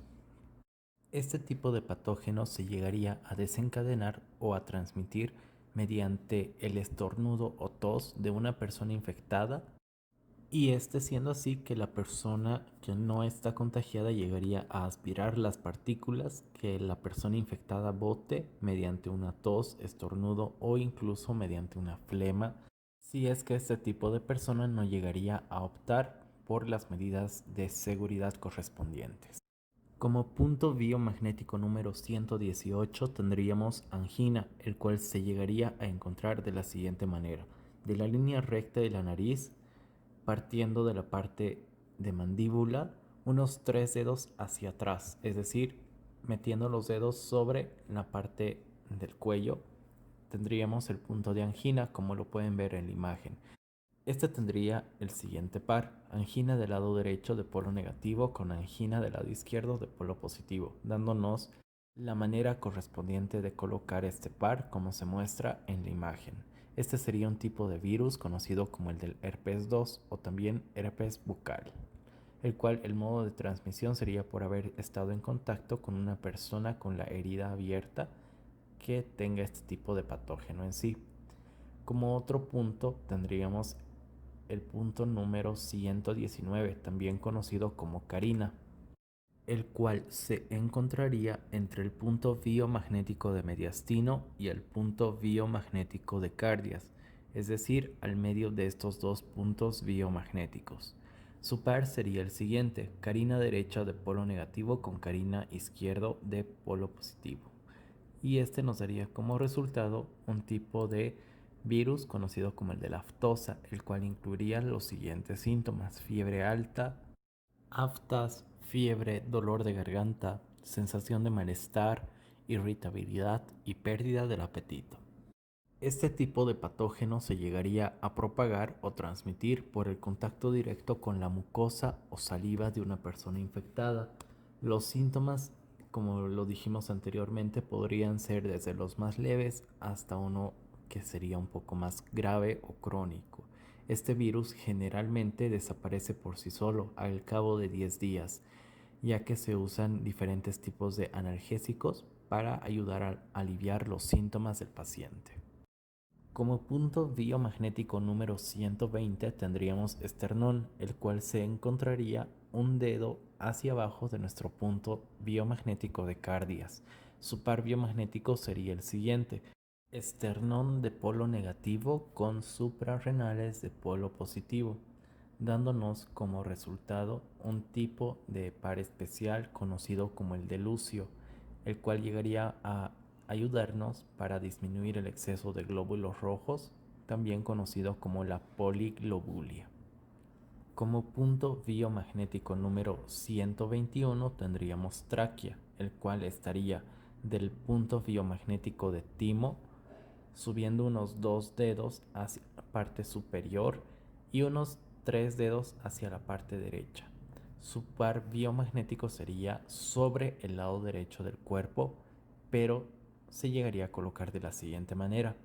Este tipo de patógeno se llegaría a desencadenar o a transmitir mediante el estornudo o tos de una persona infectada, y este siendo así que la persona que no está contagiada llegaría a aspirar las partículas que la persona infectada bote mediante una tos, estornudo o incluso mediante una flema, si es que este tipo de persona no llegaría a optar por las medidas de seguridad correspondientes. Como punto biomagnético número 118 tendríamos angina, el cual se llegaría a encontrar de la siguiente manera: de la línea recta de la nariz, partiendo de la parte de mandíbula, unos 3 dedos hacia atrás, es decir, metiendo los dedos sobre la parte del cuello, tendríamos el punto de angina, como lo pueden ver en la imagen. Este tendría el siguiente par: angina del lado derecho de polo negativo con angina del lado izquierdo de polo positivo, dándonos la manera correspondiente de colocar este par como se muestra en la imagen. Este sería un tipo de virus conocido como el del herpes 2 o también herpes bucal, el cual el modo de transmisión sería por haber estado en contacto con una persona con la herida abierta que tenga este tipo de patógeno en sí. Como otro punto tendríamos el punto número 119, también conocido como carina, el cual se encontraría entre el punto biomagnético de mediastino y el punto biomagnético de cardias, es decir, al medio de estos dos puntos biomagnéticos. Su par sería el siguiente: carina derecha de polo negativo con carina izquierdo de polo positivo. Y este nos daría como resultado un tipo de virus conocido como el de la aftosa, el cual incluiría los siguientes síntomas: fiebre alta, aftas, fiebre, dolor de garganta, sensación de malestar, irritabilidad y pérdida del apetito. Este tipo de patógeno se llegaría a propagar o transmitir por el contacto directo con la mucosa o saliva de una persona infectada. Los síntomas, como lo dijimos anteriormente, podrían ser desde los más leves hasta uno que sería un poco más grave o crónico. Este virus generalmente desaparece por sí solo al cabo de 10 días, ya que se usan diferentes tipos de analgésicos para ayudar a aliviar los síntomas del paciente. Como punto biomagnético número 120 tendríamos esternón, el cual se encontraría un dedo hacia abajo de nuestro punto biomagnético de cardias. Su par biomagnético sería el siguiente: esternón de polo negativo con suprarrenales de polo positivo, dándonos como resultado un tipo de par especial conocido como el de Lucio, el cual llegaría a ayudarnos para disminuir el exceso de glóbulos rojos, también conocido como la poliglobulia. Como punto biomagnético número 121 tendríamos tráquea, el cual estaría del punto biomagnético de timo, subiendo unos 2 dedos hacia la parte superior y unos 3 dedos hacia la parte derecha. Su par biomagnético sería sobre el lado derecho del cuerpo, pero se llegaría a colocar de la siguiente manera: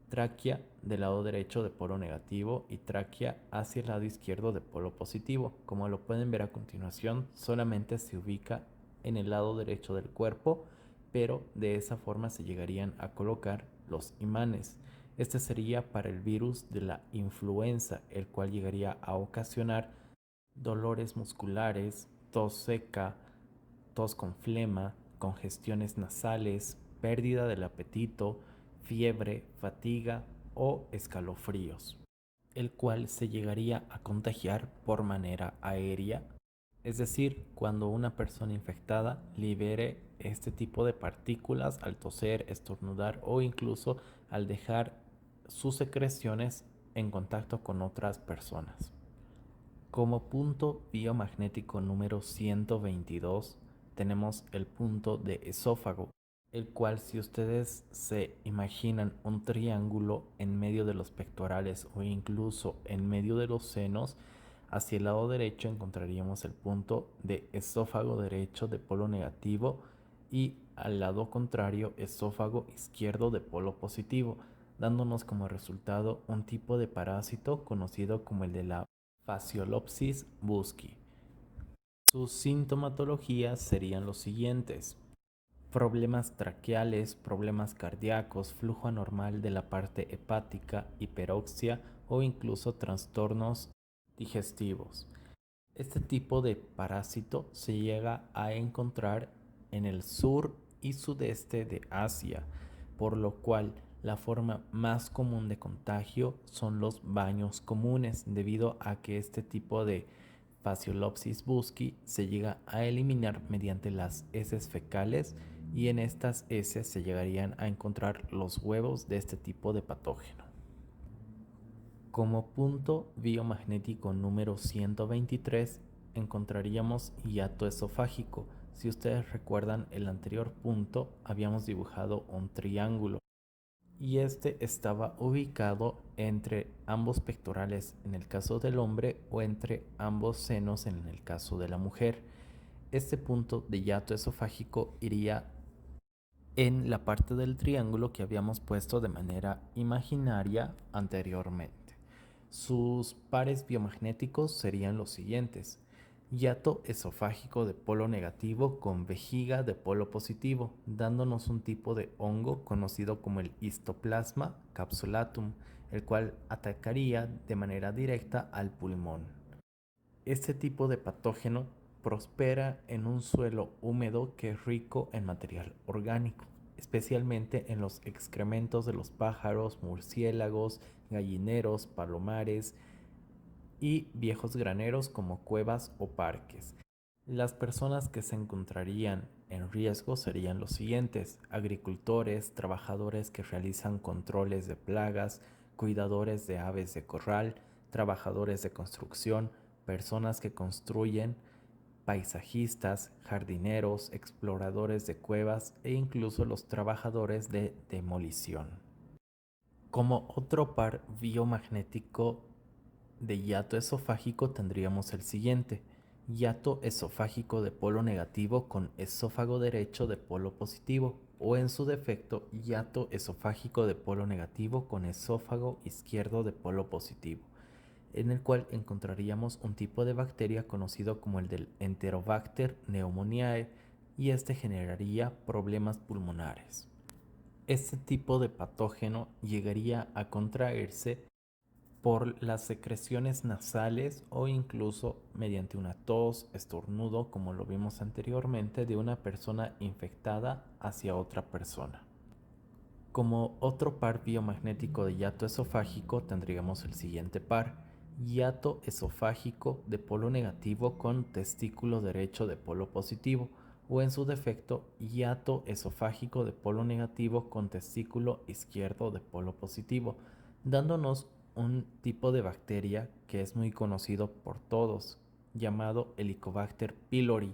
tráquea del lado derecho de polo negativo y tráquea hacia el lado izquierdo de polo positivo. Como lo pueden ver a continuación, solamente se ubica en el lado derecho del cuerpo, pero de esa forma se llegarían a colocar los imanes. Este sería para el virus de la influenza, el cual llegaría a ocasionar dolores musculares, tos seca, tos con flema, congestiones nasales, pérdida del apetito, fiebre, fatiga o escalofríos, el cual se llegaría a contagiar por manera aérea, es decir, cuando una persona infectada libere este tipo de partículas al toser, estornudar o incluso al dejar sus secreciones en contacto con otras personas. Como punto biomagnético número 122 tenemos el punto de esófago, el cual, si ustedes se imaginan un triángulo en medio de los pectorales o incluso en medio de los senos, hacia el lado derecho encontraríamos el punto de esófago derecho de polo negativo y al lado contrario esófago izquierdo de polo positivo, dándonos como resultado un tipo de parásito conocido como el de la Phaseolopsis busci. Sus sintomatologías serían los siguientes: problemas traqueales, problemas cardíacos, flujo anormal de la parte hepática, hiperoxia o incluso trastornos digestivos. Este tipo de parásito se llega a encontrar en el sur y sudeste de Asia, por lo cual la forma más común de contagio son los baños comunes, debido a que este tipo de Phaseolopsis busci se llega a eliminar mediante las heces fecales, y en estas heces se llegarían a encontrar los huevos de este tipo de patógeno. Como punto biomagnético número 123 encontraríamos hiato esofágico. Si ustedes recuerdan, el anterior punto habíamos dibujado un triángulo y este estaba ubicado entre ambos pectorales en el caso del hombre o entre ambos senos en el caso de la mujer. Este punto de hiato esofágico iría en la parte del triángulo que habíamos puesto de manera imaginaria anteriormente. Sus pares biomagnéticos serían los siguientes: hiato esofágico de polo negativo con vejiga de polo positivo, dándonos un tipo de hongo conocido como el Histoplasma capsulatum, el cual atacaría de manera directa al pulmón. Este tipo de patógeno prospera en un suelo húmedo que es rico en material orgánico, especialmente en los excrementos de los pájaros, murciélagos, gallineros, palomares y viejos graneros como cuevas o parques. Las personas que se encontrarían en riesgo serían los siguientes: agricultores, trabajadores que realizan controles de plagas, cuidadores de aves de corral, trabajadores de construcción, personas que construyen, paisajistas, jardineros, exploradores de cuevas e incluso los trabajadores de demolición. Como otro par biomagnético de hiato esofágico tendríamos el siguiente: hiato esofágico de polo negativo con esófago derecho de polo positivo, o en su defecto hiato esofágico de polo negativo con esófago izquierdo de polo positivo, en el cual encontraríamos un tipo de bacteria conocido como el del Enterobacter pneumoniae, y este generaría problemas pulmonares. Este tipo de patógeno llegaría a contraerse por las secreciones nasales o incluso mediante una tos, estornudo, como lo vimos anteriormente, de una persona infectada hacia otra persona. Como otro par biomagnético de hiato esofágico tendríamos el siguiente par: hiato esofágico de polo negativo con testículo derecho de polo positivo, o en su defecto hiato esofágico de polo negativo con testículo izquierdo de polo positivo, dándonos un tipo de bacteria que es muy conocido por todos, llamado Helicobacter pylori,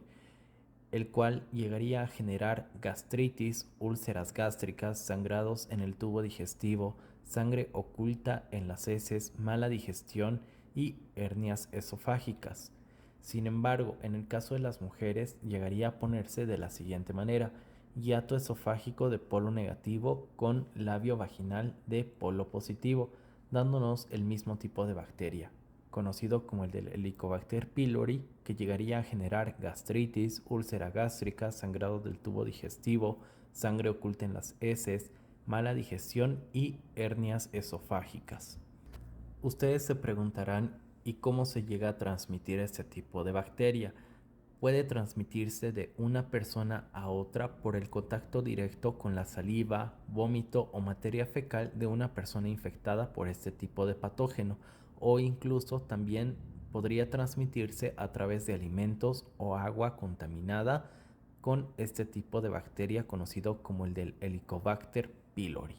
el cual llegaría a generar gastritis, úlceras gástricas, sangrados en el tubo digestivo, sangre oculta en las heces, mala digestión y hernias esofágicas. Sin embargo, en el caso de las mujeres llegaría a ponerse de la siguiente manera: hiato esofágico de polo negativo con labio vaginal de polo positivo, dándonos el mismo tipo de bacteria, conocido como el del Helicobacter pylori, que llegaría a generar gastritis, úlcera gástrica, sangrado del tubo digestivo, sangre oculta en las heces, mala digestión y hernias esofágicas. Ustedes se preguntarán: ¿y cómo se llega a transmitir este tipo de bacteria? Puede transmitirse de una persona a otra por el contacto directo con la saliva, vómito o materia fecal de una persona infectada por este tipo de patógeno, o incluso también podría transmitirse a través de alimentos o agua contaminada con este tipo de bacteria conocido como el del Helicobacter pylori.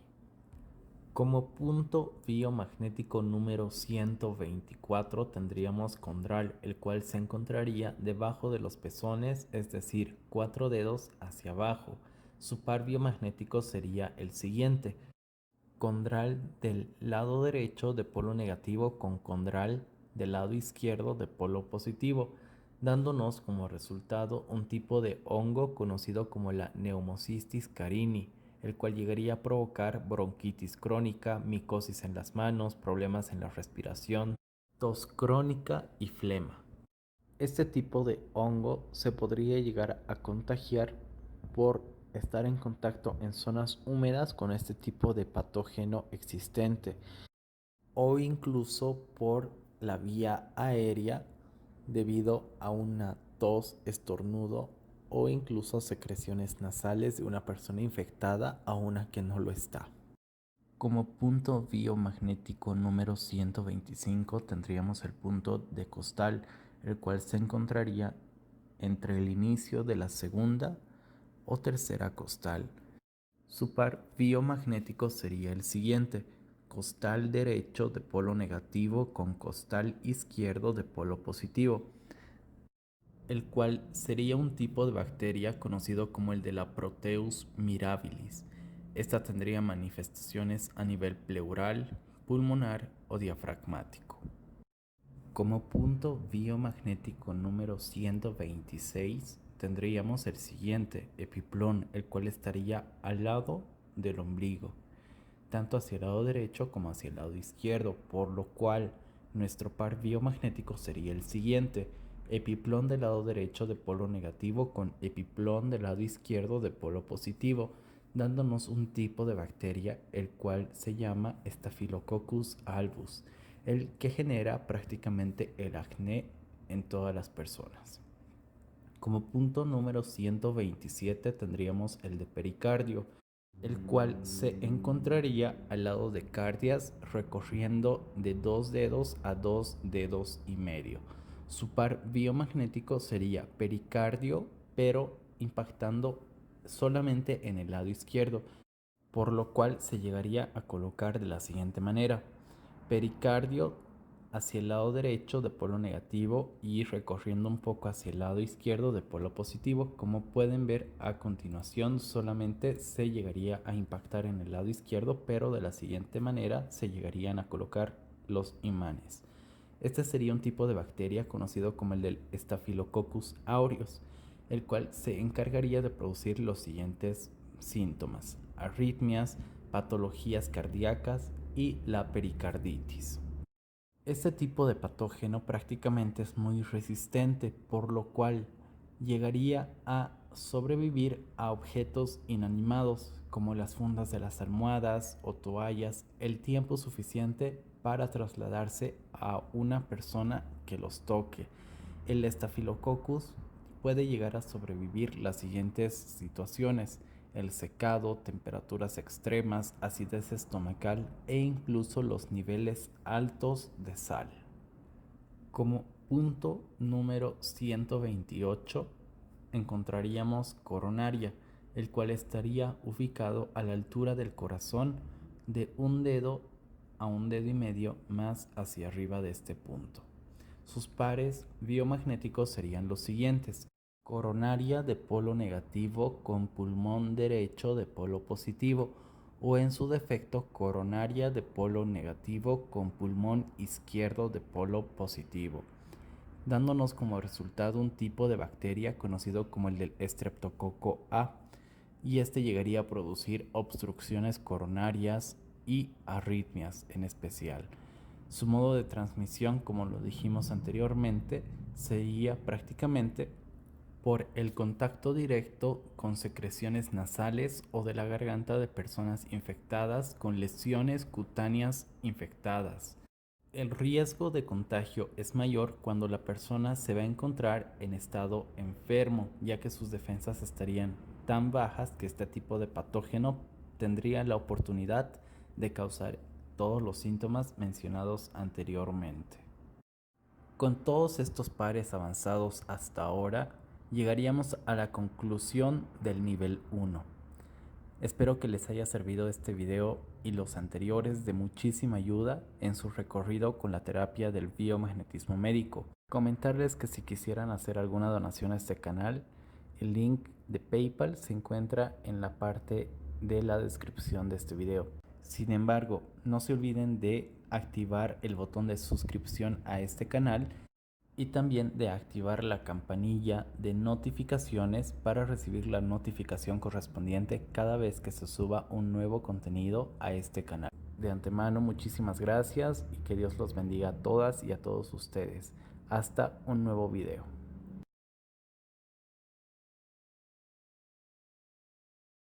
Como punto biomagnético número 124 tendríamos condral, el cual se encontraría debajo de los pezones, es decir, 4 dedos hacia abajo. Su par biomagnético sería el siguiente: condral del lado derecho de polo negativo con condral del lado izquierdo de polo positivo, dándonos como resultado un tipo de hongo conocido como la Pneumocystis carini, el cual llegaría a provocar bronquitis crónica, micosis en las manos, problemas en la respiración, tos crónica y flema. Este tipo de hongo se podría llegar a contagiar por estar en contacto en zonas húmedas con este tipo de patógeno existente, o incluso por la vía aérea debido a una tos, estornudo o incluso secreciones nasales de una persona infectada a una que no lo está. Como punto biomagnético número 125 tendríamos el punto de costal, el cual se encontraría entre el inicio de la segunda o tercera costal. Su par biomagnético sería el siguiente: costal derecho de polo negativo con costal izquierdo de polo positivo, el cual sería un tipo de bacteria conocido como el de la Proteus mirabilis. Esta tendría manifestaciones a nivel pleural, pulmonar o diafragmático. Como punto biomagnético número 126 tendríamos el siguiente: epiplón, el cual estaría al lado del ombligo, tanto hacia el lado derecho como hacia el lado izquierdo, por lo cual nuestro par biomagnético sería el siguiente: epiplón del lado derecho de polo negativo con epiplón del lado izquierdo de polo positivo, dándonos un tipo de bacteria el cual se llama Staphylococcus albus, el que genera prácticamente el acné en todas las personas. Como punto número 127 tendríamos el de pericardio, el cual se encontraría al lado de cardias, recorriendo de 2 dedos a 2 dedos y medio. Su par biomagnético sería pericardio, pero impactando solamente en el lado izquierdo, por lo cual se llegaría a colocar de la siguiente manera: pericardio hacia el lado derecho de polo negativo y recorriendo un poco hacia el lado izquierdo de polo positivo. Como pueden ver a continuación, solamente se llegaría a impactar en el lado izquierdo, pero de la siguiente manera se llegarían a colocar los imanes. Este sería un tipo de bacteria conocido como el del Staphylococcus aureus, el cual se encargaría de producir los siguientes síntomas: arritmias, patologías cardíacas y la pericarditis. Este tipo de patógeno prácticamente es muy resistente, por lo cual llegaría a sobrevivir a objetos inanimados como las fundas de las almohadas o toallas el tiempo suficiente para trasladarse a una persona que los toque. El Staphylococcus puede llegar a sobrevivir las siguientes situaciones: el secado, temperaturas extremas, acidez estomacal e incluso los niveles altos de sal. Como punto número 128 encontraríamos coronaria, el cual estaría ubicado a la altura del corazón, de un dedo a un dedo y medio más hacia arriba de este punto. Sus pares biomagnéticos serían los siguientes: coronaria de polo negativo con pulmón derecho de polo positivo, o en su defecto coronaria de polo negativo con pulmón izquierdo de polo positivo, dándonos como resultado un tipo de bacteria conocido como el del Streptococo A, y este llegaría a producir obstrucciones coronarias y arritmias en especial. Su modo de transmisión, como lo dijimos anteriormente, sería prácticamente por el contacto directo con secreciones nasales o de la garganta de personas infectadas con lesiones cutáneas infectadas. El riesgo de contagio es mayor cuando la persona se va a encontrar en estado enfermo, ya que sus defensas estarían tan bajas que este tipo de patógeno tendría la oportunidad de causar todos los síntomas mencionados anteriormente. Con todos estos pares avanzados hasta ahora, llegaríamos a la conclusión del nivel 1. Espero que les haya servido este video y los anteriores de muchísima ayuda en su recorrido con la terapia del biomagnetismo médico. Comentarles que si quisieran hacer alguna donación a este canal, el link de PayPal se encuentra en la parte de la descripción de este video. Sin embargo, no se olviden de activar el botón de suscripción a este canal y también de activar la campanilla de notificaciones para recibir la notificación correspondiente cada vez que se suba un nuevo contenido a este canal. De antemano, muchísimas gracias y que Dios los bendiga a todas y a todos ustedes. Hasta un nuevo video.